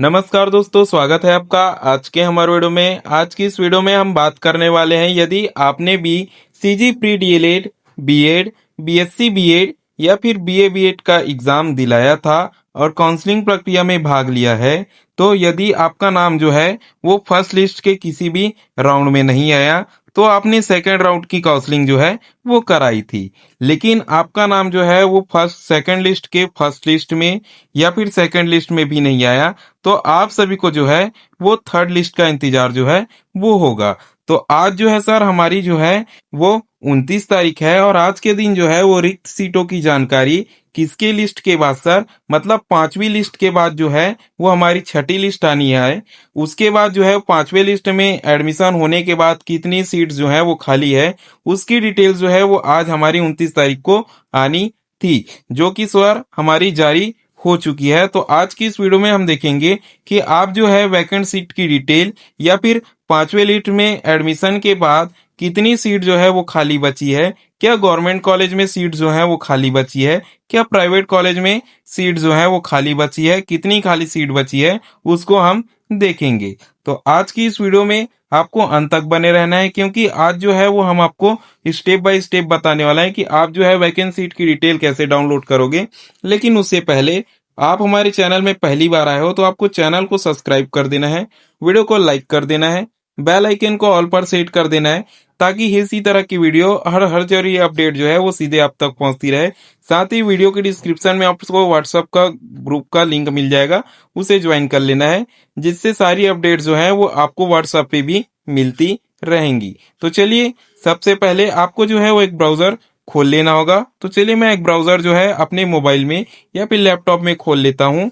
नमस्कार दोस्तों, स्वागत है आपका आज के हमारे वीडियो में। आज की इस वीडियो में हम बात करने वाले हैं, यदि आपने भी CG pre DElEd, BEd, BSc BEd या फिर बीए बीएड का एग्जाम दिलाया था और काउंसलिंग प्रक्रिया में भाग लिया है, तो यदि आपका नाम जो है वो फर्स्ट लिस्ट के किसी भी राउंड में नहीं आया, तो आपने सेकंड राउंड की काउंसलिंग जो है वो कराई थी, लेकिन आपका नाम जो है वो फर्स्ट सेकंड लिस्ट के फर्स्ट लिस्ट में या फिर सेकंड लिस्ट में भी नहीं आया, तो आप सभी को जो है वो थर्ड लिस्ट का इंतजार जो है वो होगा। तो आज जो है सर हमारी जो है वो 29 तारीख है और आज के दिन जो है वो रिक्त सीटों की जानकारी किसके लिस्ट के बाद सर, मतलब पांचवी लिस्ट के बाद जो है वो हमारी छठी लिस्ट आनी है। उसके बाद जो है पांचवे लिस्ट में एडमिशन होने के बाद कितनी सीट जो है वो खाली है, उसकी डिटेल्स जो है वो आज हमारी 29 तारीख को आनी थी, जो कि सर हमारी जारी हो चुकी है। तो आज की इस वीडियो में हम देखेंगे कि आप जो है वैकेंट सीट की डिटेल या फिर पांचवे लिस्ट में एडमिशन के बाद कितनी सीट जो है वो खाली बची है, क्या गवर्नमेंट कॉलेज में सीट जो है वो खाली बची है, क्या प्राइवेट कॉलेज में सीट जो है वो खाली बची है, कितनी खाली सीट बची है उसको हम देखेंगे। तो आज की इस वीडियो में आपको अंत तक बने रहना है, क्योंकि आज जो है वो हम आपको स्टेप बाय स्टेप बताने वाला है कि आप जो है वैकेंट सीट की डिटेल कैसे डाउनलोड करोगे। लेकिन उससे पहले आप हमारे चैनल में पहली बार आए हो तो आपको चैनल को सब्सक्राइब कर देना है, वीडियो को लाइक कर देना है, बेल आइकन को ऑल पर सेट कर देना है, ताकि इसी तरह की वीडियो हर जरूरी अपडेट जो है वो सीधे आप तक पहुंचती रहे। साथ ही वीडियो के डिस्क्रिप्शन में आपको व्हाट्सएप का ग्रुप का लिंक मिल जाएगा, उसे ज्वाइन कर लेना है, जिससे सारी अपडेट जो है वो आपको व्हाट्सएप पे भी मिलती रहेंगी। तो चलिए, सबसे पहले आपको जो है वो एक ब्राउजर खोल लेना होगा। तो चलिए मैं एक ब्राउजर जो है अपने मोबाइल में या फिर लैपटॉप में खोल लेता हूँ।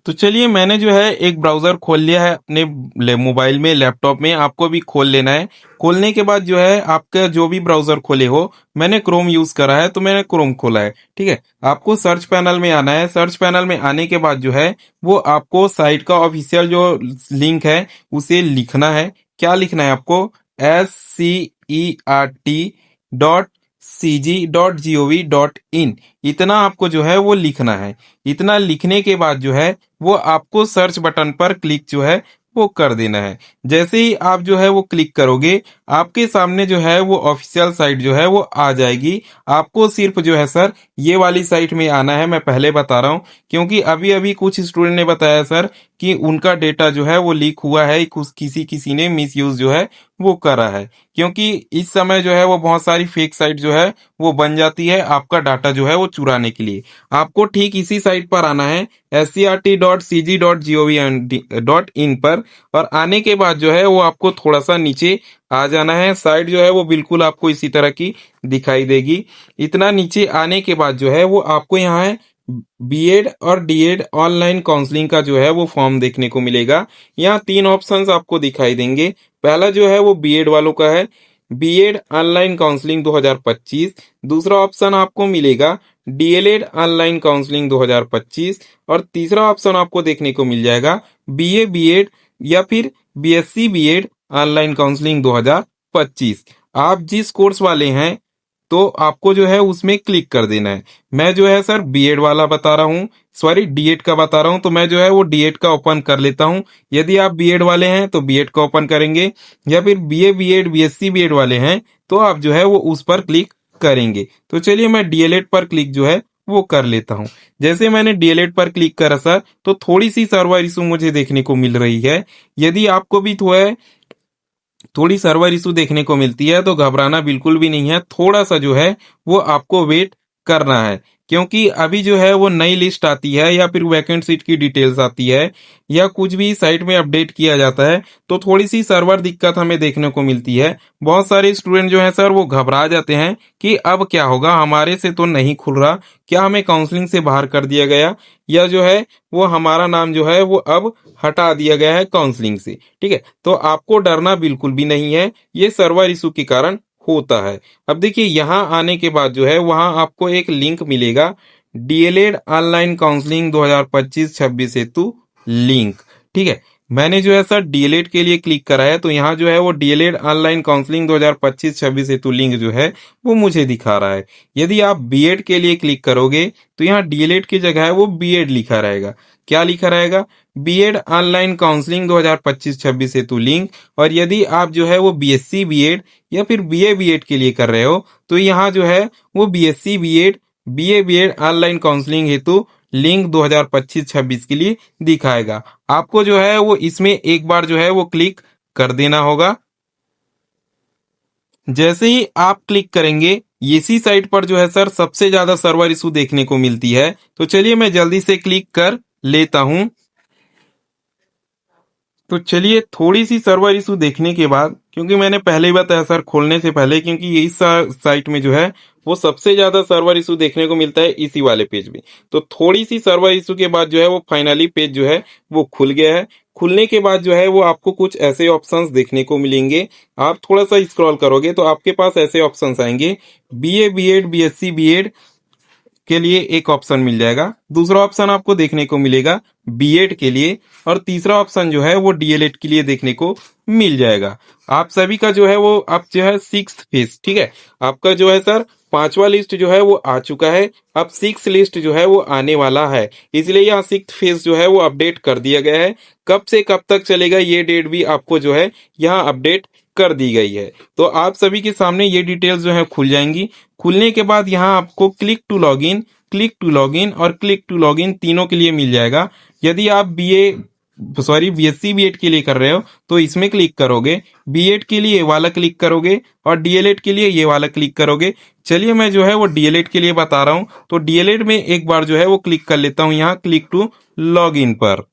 तो चलिए मैंने जो है एक ब्राउजर खोल लिया है अपने मोबाइल में, लैपटॉप में आपको भी खोल लेना है। खोलने के बाद जो है आपका जो भी ब्राउजर खोले हो, मैंने क्रोम यूज करा है तो मैंने क्रोम खोला है, ठीक है। आपको सर्च पैनल में आना है। सर्च पैनल में आने के बाद जो है वो आपको साइट का ऑफिशियल जो लिंक है उसे लिखना है। क्या लिखना है आपको? SCERT.CG.gov.in, इतना आपको जो है वो लिखना है। इतना लिखने के बाद जो है वो आपको सर्च बटन पर क्लिक जो है वो कर देना है। जैसे ही आप जो है वो क्लिक करोगे, आपके सामने जो है वो ऑफिशियल साइट जो है वो आ जाएगी। आपको सिर्फ जो है सर ये वाली साइट में आना है। मैं पहले बता रहा हूँ, क्योंकि अभी अभी कुछ स्टूडेंट ने बताया सर कि उनका डेटा जो है वो लीक हुआ है, किसी किसी ने मिसयूज जो है वो करा है। क्योंकि इस समय जो है वो बहुत सारी फेक साइट जो है वो बन जाती है आपका डाटा जो है वो चुराने के लिए। आपको ठीक इसी साइट पर आना है, scrt.cg.gov.in पर, और आने के बाद जो है वो आपको थोड़ा सा नीचे आ जाना है। साइट जो है वो बिल्कुल आपको इसी तरह की दिखाई देगी। इतना नीचे आने के बाद जो है वो आपको यहाँ है बीएड और डीएड ऑनलाइन काउंसलिंग का जो है वो फॉर्म देखने को मिलेगा। यहाँ तीन ऑप्शंस आपको दिखाई देंगे। पहला जो है वो बीएड वालों का है, बीएड ऑनलाइन काउंसलिंग 2025। दूसरा ऑप्शन आपको मिलेगा डीएलएड ऑनलाइन काउंसलिंग 2025, और तीसरा ऑप्शन आपको देखने को मिल जाएगा बीए बीएड या फिर बीएससी बीएड ऑनलाइन काउंसलिंग 2025। आप जिस कोर्स वाले हैं तो आपको जो है उसमें क्लिक कर देना है। मैं जो है सर बीएड वाला बता रहा हूँ, सॉरी डीएड का बता रहा हूँ, तो मैं जो है वो डीएड का ओपन कर लेता हूँ। यदि आप बीएड वाले हैं तो बीएड का ओपन करेंगे, या फिर बीए बीएड बीएससी बीएड वाले हैं तो आप जो है वो उस पर क्लिक करेंगे। तो चलिए मैं डीएलएड पर क्लिक जो है वो कर लेता हूँ। जैसे मैंने डीएलएड पर क्लिक करा सर, तो थोड़ी सी सर्वर इशू मुझे देखने को मिल रही है। यदि आपको भी थोड़ी सर्वर इशू देखने को मिलती है तो घबराना बिल्कुल भी नहीं है। थोड़ा सा जो है वो आपको वेट करना है, क्योंकि अभी जो है वो नई लिस्ट आती है या फिर वैकेंट सीट की डिटेल्स आती है या कुछ भी साइट में अपडेट किया जाता है, तो थोड़ी सी सर्वर दिक्कत हमें देखने को मिलती है। बहुत सारे स्टूडेंट जो है सर वो घबरा जाते हैं कि अब क्या होगा, हमारे से तो नहीं खुल रहा, क्या हमें काउंसलिंग से बाहर कर दिया गया, या जो है वो हमारा नाम जो है वो अब हटा दिया गया है काउंसलिंग से, ठीक है। तो आपको डरना बिल्कुल भी नहीं है, ये सर्वर इशू के कारण होता है। अब देखिए यहाँ आने के बाद जो है वहां आपको एक लिंक मिलेगा, डीएलएड ऑनलाइन काउंसलिंग 2025-26 हेतु लिंक, ठीक है। मैंने जो है सर डीएलएड के लिए क्लिक करा है, तो यहाँ जो है वो डीएलएड ऑनलाइन काउंसलिंग 2025-26 हेतु लिंक जो है वो मुझे दिखा रहा है। यदि आप बीएड के लिए क्लिक करोगे तो यहाँ डीएलएड की जगह है वो बीएड लिखा रहेगा। क्या लिखा रहेगा, बीएड ऑनलाइन काउंसलिंग 2025-26 हेतु लिंक। और यदि आप जो है वो बीएससी बीएड या फिर बीए बीएड के लिए कर रहे हो तो यहाँ जो है वो BSc BEd BA BEd online counselling हेतु लिंक 2025-26 के लिए दिखाएगा। आपको जो है वो इसमें एक बार जो है वो क्लिक कर देना होगा। जैसे ही आप क्लिक करेंगे इसी साइट पर जो है सर सबसे ज्यादा सर्वर इशू देखने को मिलती है। तो चलिए मैं जल्दी से क्लिक कर लेता हूं। तो चलिए थोड़ी सी सर्वर इशू देखने के बाद, क्योंकि मैंने पहले ही बताया सर खोलने से पहले, क्योंकि यही साइट में जो है वो सबसे ज्यादा सर्वर इशू देखने को मिलता है इसी वाले पेज में। तो थोड़ी सी सर्वर इशू के बाद जो है वो फाइनली पेज जो है वो खुल गया है। खुलने के बाद जो है वो आपको कुछ ऐसे ऑप्शंस देखने को मिलेंगे। आप थोड़ा सा स्क्रॉल करोगे तो आपके पास ऐसे ऑप्शंस आएंगे, बीए बीएड बीएससी बीएड के लिए एक ऑप्शन मिल जाएगा, दूसरा ऑप्शन आपको देखने को मिलेगा बीएड के लिए, और तीसरा ऑप्शन जो है वो डीएलएड के लिए देखने को मिल जाएगा। आप सभी का जो है वो अब जो है 6th फेज, ठीक है, आपका जो है सर 5वां लिस्ट जो है वो आ चुका है। अब 6th लिस्ट जो है वो आने वाला है, इसलिए यहाँ 6th फेज जो है वो अपडेट कर दिया गया है। कब से कब तक चलेगा ये डेट भी आपको जो है यहाँ अपडेट कर दी गई है। तो आप सभी के सामने ये डिटेल्स जो है खुल जाएंगी। खुलने के बाद यहाँ आपको click to login, click to login और क्लिक टू लॉगिन तीनों के लिए मिल जाएगा। यदि आप बीएससी बीएड के लिए कर रहे हो तो इसमें क्लिक करोगे, बीएड के लिए ये वाला क्लिक करोगे और डीएलएड के लिए ये वाला क्लिक करोगे। चलिए मैं जो है वो डीएलएड के लिए बता रहा हूँ। तो डीएलएड में एक बार जो है वो क्लिक कर लेता हूँ यहाँ क्लिक टू लॉगिन पर।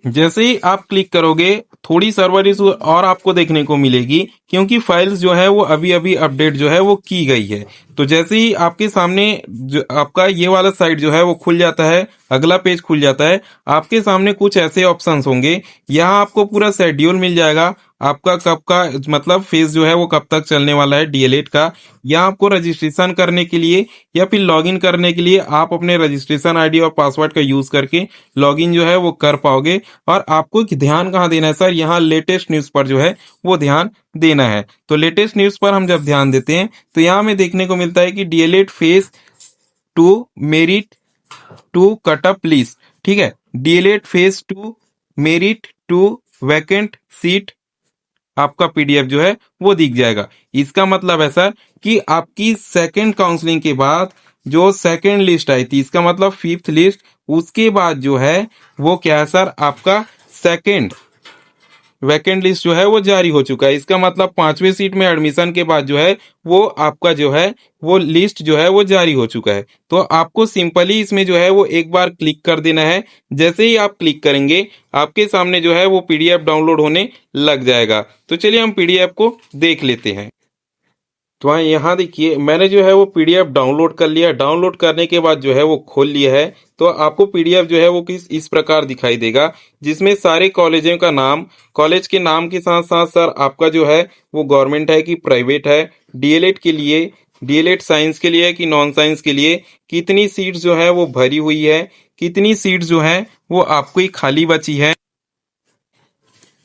जैसे ही आप क्लिक करोगे थोड़ी सर्वर इशू और आपको देखने को मिलेगी, क्योंकि फाइल्स जो है वो अभी अभी अपडेट जो है वो की गई है। तो जैसे ही आपके सामने जो आपका ये वाला साइट जो है वो खुल जाता है, अगला पेज खुल जाता है, आपके सामने कुछ ऐसे ऑप्शंस होंगे। यहाँ आपको पूरा शेड्यूल मिल जाएगा, आपका कब का मतलब फेज जो है वो कब तक चलने वाला है डीएलएड का। यहाँ आपको रजिस्ट्रेशन करने के लिए या फिर लॉगिन करने के लिए आप अपने रजिस्ट्रेशन आईडी और पासवर्ड का यूज करके लॉगिन जो है वो कर पाओगे। और आपको ध्यान कहाँ देना है सर, यहाँ लेटेस्ट न्यूज पर जो है वो ध्यान देना है। तो लेटेस्ट न्यूज पर हम जब ध्यान देते हैं तो यहाँ हमें देखने को मिलता है कि DElEd phase 2 merit 2 cutoff list, ठीक है, DElEd phase 2 merit 2 vacant seat आपका पीडीएफ जो है वो दिख जाएगा। इसका मतलब है सर कि आपकी सेकंड काउंसलिंग के बाद जो सेकंड लिस्ट आई थी, इसका मतलब 5th लिस्ट, उसके बाद जो है वो क्या है सर, आपका सेकंड वैकेंट लिस्ट जो है वो जारी हो चुका है। इसका मतलब 5वें सीट में एडमिशन के बाद जो है वो आपका जो है वो लिस्ट जो है वो जारी हो चुका है। तो आपको सिंपली इसमें जो है वो एक बार क्लिक कर देना है। जैसे ही आप क्लिक करेंगे आपके सामने जो है वो पीडीएफ डाउनलोड होने लग जाएगा। तो चलिए हम पीडीएफ को देख लेते हैं। तो यहाँ देखिए मैंने जो है वो पीडीएफ डाउनलोड कर लिया। डाउनलोड करने के बाद जो है वो खोल लिया है। तो आपको पीडीएफ जो है वो इस प्रकार दिखाई देगा, जिसमें सारे कॉलेजों का नाम, कॉलेज के नाम के साथ साथ सर आपका जो है वो गवर्नमेंट है कि प्राइवेट है, डीएलएड के लिए, डीएलएड साइंस के लिए कि नॉन साइंस के लिए, कितनी सीट्स जो है वो भरी हुई है, कितनी सीट्स जो है वो आपको ही खाली बची है,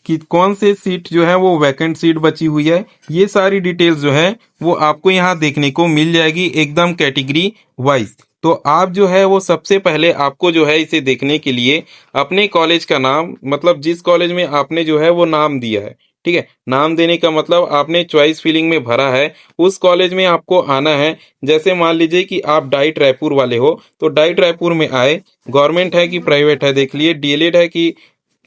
कि कौन से सीट जो है वो वैकेंट सीट बची हुई है। ये सारी डिटेल्स जो है वो आपको यहाँ देखने को मिल जाएगी एकदम कैटेगरी वाइज। तो आप जो है वो सबसे पहले आपको जो है इसे देखने के लिए अपने कॉलेज का नाम, मतलब जिस कॉलेज में आपने जो है वो नाम दिया है, ठीक है, नाम देने का मतलब आपने चॉइस फिलिंग में भरा है, उस कॉलेज में आपको आना है। जैसे मान लीजिए कि आप डाइट रायपुर वाले हो तो डाइट रायपुर में आए, गवर्नमेंट है कि प्राइवेट है देख लिए, डीएलएड है कि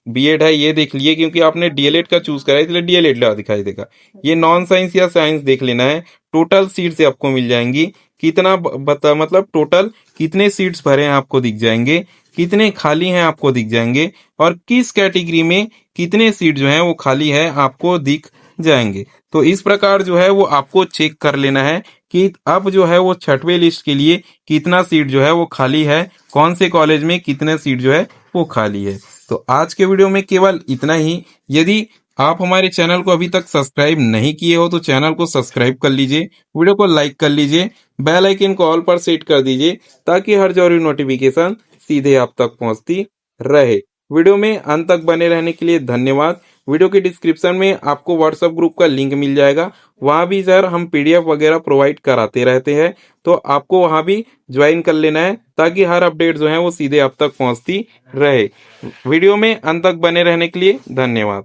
बीएड है ये देख लिए, क्योंकि आपने डीएलएड का चूज करा है इसलिए डीएलएड ला दिखाई देगा। ये नॉन साइंस या साइंस देख लेना है। टोटल सीट्स आपको मिल जाएंगी, कितना बता मतलब टोटल कितने सीट्स भरे हैं आपको दिख जाएंगे, कितने खाली हैं आपको दिख जाएंगे, और किस कैटेगरी में कितने सीट जो हैं वो खाली है आपको दिख जाएंगे। तो इस प्रकार जो है वो आपको चेक कर लेना है कि अब जो है वो 6वें लिस्ट के लिए कितना सीट जो है वो खाली है, कौन से कॉलेज में कितने सीट जो है वो खाली है। तो आज के वीडियो में केवल इतना ही। यदि आप हमारे चैनल को अभी तक सब्सक्राइब नहीं किए हो तो चैनल को सब्सक्राइब कर लीजिए, वीडियो को लाइक कर लीजिए, बेल आइकन को ऑल पर सेट कर दीजिए ताकि हर जरूरी नोटिफिकेशन सीधे आप तक पहुंचती रहे। वीडियो में अंत तक बने रहने के लिए धन्यवाद। वीडियो के डिस्क्रिप्शन में आपको व्हाट्सएप ग्रुप का लिंक मिल जाएगा, वहाँ भी सर हम पीडीएफ वगैरह प्रोवाइड कराते रहते हैं, तो आपको वहाँ भी ज्वाइन कर लेना है ताकि हर अपडेट जो है वो सीधे आप तक पहुँचती रहे। वीडियो में अंत तक बने रहने के लिए धन्यवाद।